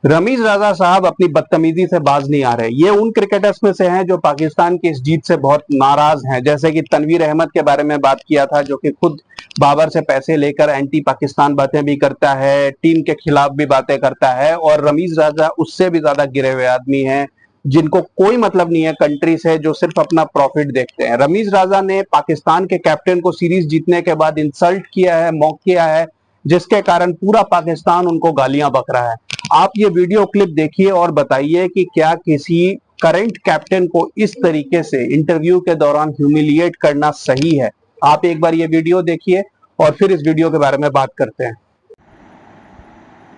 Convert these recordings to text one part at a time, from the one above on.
रमीज राजा साहब अपनी बदतमीजी से बाज नहीं आ रहे। ये उन क्रिकेटर्स में से हैं जो पाकिस्तान की इस जीत से बहुत नाराज हैं। जैसे कि तनवीर अहमद के बारे में बात किया था, जो कि खुद बाबर से पैसे लेकर एंटी पाकिस्तान बातें भी करता है, टीम के खिलाफ भी बातें करता है। और रमीज राजा उससे भी ज्यादा गिरे हुए आदमी हैं, जिनको कोई मतलब नहीं है कंट्री से, जो सिर्फ अपना प्रॉफिट देखते हैं। रमीज राजा ने पाकिस्तान के कैप्टन को सीरीज जीतने के बाद इंसल्ट किया है, मॉक किया है, जिसके कारण पूरा पाकिस्तान उनको गालियां बक रहा है। आप ये वीडियो क्लिप देखिए और बताइए कि क्या किसी करंट कैप्टन को इस तरीके से इंटरव्यू के दौरान ह्यूमिलिएट करना सही है। आप एक बार ये वीडियो देखिए और फिर इस वीडियो के बारे में बात करते हैं।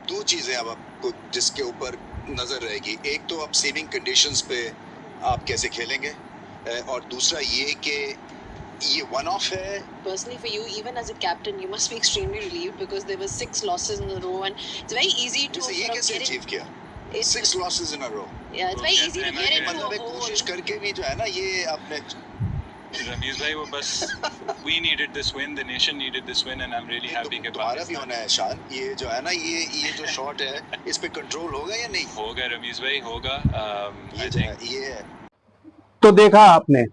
दो चीजें अब आपको जिसके ऊपर नजर रहेगी, एक तो आप सेविंग कंडीशंस पे आप कैसे खेलेंगे, और दूसरा ये कि ये वन ऑफ है। Personally for you, even as a captain, you must be extremely relieved because there were 6 losses in a row and it's very easy to ये कैसे अचीव किया? 6 losses in a row. Yeah, it's very easy to get into मतलब a hole. कोशिश करके भी जो है ना, ये आपने रमीज भाई वो बस we needed this win, the nation needed this win and I'm really happy कि तुम्हारा भी होना है शान। ये जो है ना, ये जो शॉट है, इस पे कंट्रोल होगा या नहीं? होगा रमीज भाई, होगा। ये है। तो देखा आपने,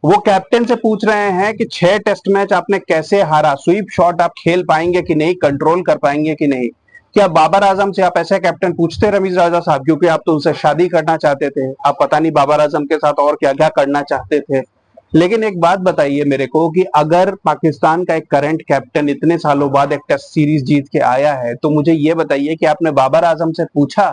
वो कैप्टन से पूछ रहे हैं कि 6 टेस्ट मैच आपने कैसे हारा, स्वीप शॉट आप खेल पाएंगे कि नहीं, कंट्रोल कर पाएंगे कि नहीं। क्या बाबर आजम से आप ऐसे कैप्टन पूछते रमीज राजा साहब? क्योंकि आप तो उनसे शादी करना चाहते थे, आप पता नहीं बाबर आजम के साथ और क्या क्या करना चाहते थे। लेकिन एक बात बताइए मेरे को कि अगर पाकिस्तान का एक करंट कैप्टन इतने सालों बाद एक टेस्ट सीरीज जीत के आया है, तो मुझे ये बताइए कि आपने बाबर आजम से पूछा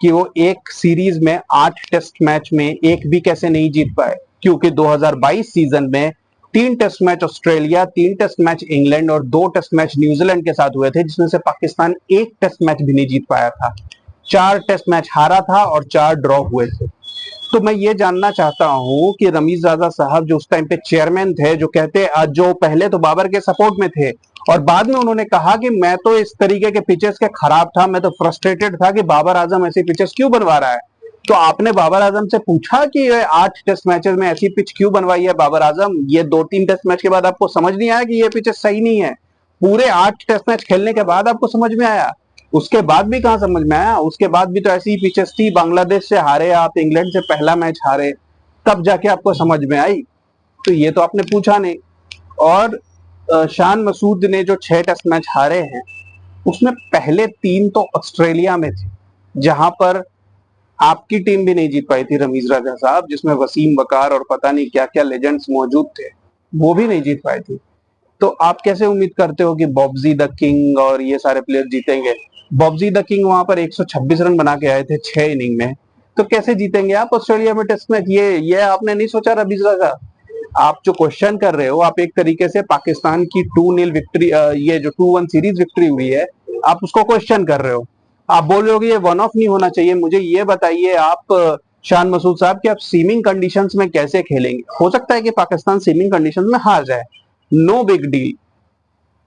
कि वो एक सीरीज में 8 टेस्ट मैच में एक भी कैसे नहीं जीत पाए? क्योंकि 2022 सीजन में 3 test match Australia, 3 test match England और 2 टेस्ट मैच न्यूजीलैंड के साथ हुए थे, जिसमें से पाकिस्तान एक टेस्ट मैच भी नहीं जीत पाया था। 4 टेस्ट मैच हारा था और 4 ड्रॉ हुए थे। तो मैं ये जानना चाहता हूं कि रमीज राजा साहब जो उस टाइम पे चेयरमैन थे, जो पहले तो बाबर के सपोर्ट में थे और बाद में उन्होंने कहा कि मैं तो इस तरीके के पिचेस के खराब था, मैं तो फ्रस्ट्रेटेड था कि बाबर आजम ऐसी पिचेस क्यों बनवा रहा है। तो आपने बाबर आजम से पूछा कि ये 8 टेस्ट मैचेस में ऐसी पिच क्यों बनवाई है बाबर आजम? ये 2-3 टेस्ट मैच के बाद आपको समझ नहीं आया कि ये पिचेस सही नहीं है? पूरे 8 टेस्ट मैच खेलने के बाद आपको समझ में आया? उसके बाद भी कहां समझ में आया? उसके बाद भी तो ऐसी ही पिचेस थी, बांग्लादेश से हारे आप, इंग्लैंड से पहला मैच हारे, तब जाके आपको समझ में आई। तो ये तो आपने पूछा नहीं। और शान मसूद ने जो 6 टेस्ट मैच हारे हैं, उसमें पहले 3 तो ऑस्ट्रेलिया में थे, जहां पर आपकी टीम भी नहीं जीत पाई थी रमीज राजा साहब, जिसमें वसीम बकार और पता नहीं क्या क्या लेजेंड्स मौजूद थे, वो भी नहीं जीत पाई थी। तो आप कैसे उम्मीद करते हो कि बॉब्जी द किंग और ये सारे प्लेयर जीतेंगे? बॉब्जी द किंग वहां पर 126 रन बना के आए थे 6 इनिंग में, तो कैसे जीतेंगे आप ऑस्ट्रेलिया में टेस्ट मैच? ये आपने नहीं सोचा रमीज राजा? आप जो क्वेश्चन कर रहे हो, आप एक तरीके से पाकिस्तान की 2-0 विक्ट्री, ये जो 2-1 सीरीज विक्ट्री हुई है, आप उसको क्वेश्चन कर रहे हो। आप बोल रहे हो कि ये वन ऑफ नहीं होना चाहिए। मुझे ये बताइए आप शान मसूद साहब कि आप सीमिंग कंडीशंस में कैसे खेलेंगे? हो सकता है कि पाकिस्तान सीमिंग कंडीशंस में हार जाए, नो बिग डील,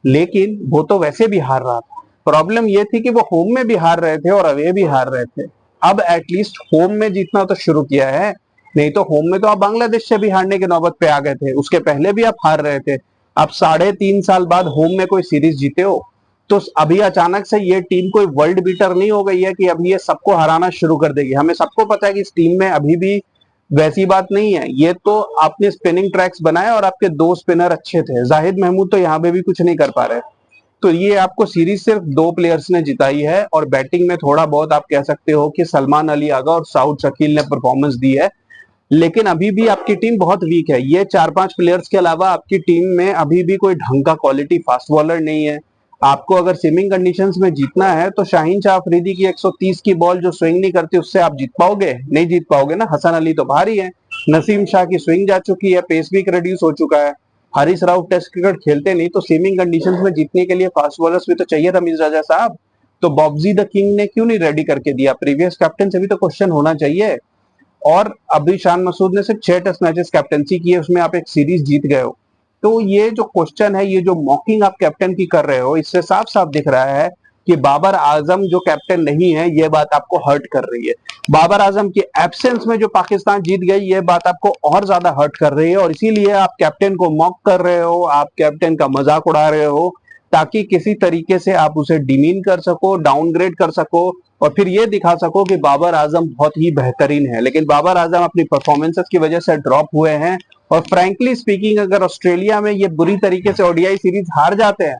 लेकिन वो तो वैसे भी हार रहा था। प्रॉब्लम ये थी कि वो होम में भी हार रहे थे और अवे भी हार रहे थे। अब एटलीस्ट होम में जीतना तो शुरू किया है, नहीं तो होम में तो आप बांग्लादेश से भी हारने की नौबत पे आ गए थे, उसके पहले भी आप हार रहे थे। अब 3.5 साल बाद होम में कोई सीरीज जीते हो, तो अभी अचानक से ये टीम कोई वर्ल्ड बीटर नहीं हो गई है कि अभी ये सबको हराना शुरू कर देगी। हमें सबको पता है कि इस टीम में अभी भी वैसी बात नहीं है। ये तो आपने स्पिनिंग ट्रैक्स बनाए और आपके 2 स्पिनर अच्छे थे, जाहिद महमूद तो यहाँ पे भी कुछ नहीं कर पा रहे। तो ये आपको सीरीज सिर्फ 2 प्लेयर्स ने जिताई है, और बैटिंग में थोड़ा बहुत आप कह सकते हो कि सलमान अली आगा और साउद शकील ने परफॉर्मेंस दी है, लेकिन अभी भी आपकी टीम बहुत वीक है। ये 4-5 प्लेयर्स के अलावा आपकी टीम में अभी भी कोई ढंग का क्वालिटी फास्ट बॉलर नहीं है। आपको अगर स्विमिंग कंडीशंस में जीतना है तो शाहीन शाह अफरीदी की 130 की बॉल जो स्विंग नहीं करती, उससे आप जीत पाओगे? नहीं जीत पाओगे ना। हसन अली तो भारी है, नसीम शाह की स्विंग जा चुकी है, पेस भी रिड्यूस हो चुका है, हारिस राउफ टेस्ट क्रिकेट खेलते नहीं, तो स्विमिंग कंडीशंस में जीतने के लिए फास्ट बॉलर्स भी तो चाहिए रमीज राजा साहब। तो बॉब्जी द किंग ने क्यों नहीं रेडी करके दिया? प्रीवियस कैप्टन से भी तो क्वेश्चन होना चाहिए। और अभी शान मसूद ने सिर्फ 6 टेस्ट मैचेस कैप्टनसी की है, उसमें आप एक सीरीज जीत गए हो। तो ये जो क्वेश्चन है, ये जो मॉकिंग आप कैप्टन की कर रहे हो, इससे साफ साफ दिख रहा है कि बाबर आजम जो कैप्टन नहीं है, ये बात आपको हर्ट कर रही है। बाबर आजम के एब्सेंस में जो पाकिस्तान जीत गई, ये बात आपको और ज्यादा हर्ट कर रही है, और इसीलिए आप कैप्टन को मॉक कर रहे हो, आप कैप्टन का मजाक उड़ा रहे हो, ताकि किसी तरीके से आप उसे डिमीन कर सको, डाउनग्रेड कर सको, और फिर ये दिखा सको कि बाबर आजम बहुत ही बेहतरीन है। लेकिन बाबर आजम अपनी परफॉर्मेंसेस की वजह से ड्रॉप हुए हैं और फ्रैंकली स्पीकिंग अगर ऑस्ट्रेलिया में ये बुरी तरीके से ओडीआई सीरीज हार जाते हैं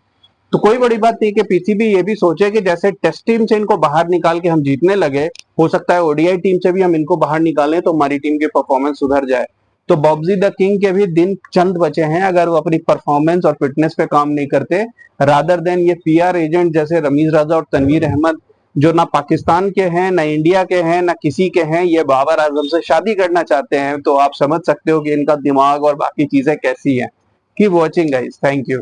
तो कोई बड़ी बात नहीं कि पीसीबी ये भी सोचे कि जैसे टेस्ट टीम से इनको बाहर निकाल के हम जीतने लगे, हो सकता है ओडीआई टीम से भी हम इनको बाहर निकालें तो हमारी टीम की परफॉर्मेंस सुधर जाए। तो बॉब्जी द किंग के भी दिन चंद बचे हैं अगर वो अपनी परफॉर्मेंस और फिटनेस पे काम नहीं करते, रादर देन ये पीआर एजेंट जैसे रमीज राजा और तनवीर अहमद जो ना पाकिस्तान के हैं ना इंडिया के हैं ना किसी के हैं, ये बाबर आजम से शादी करना चाहते हैं। तो आप समझ सकते हो कि इनका दिमाग और बाकी चीजें कैसी हैं। Keep watching guys, thank you.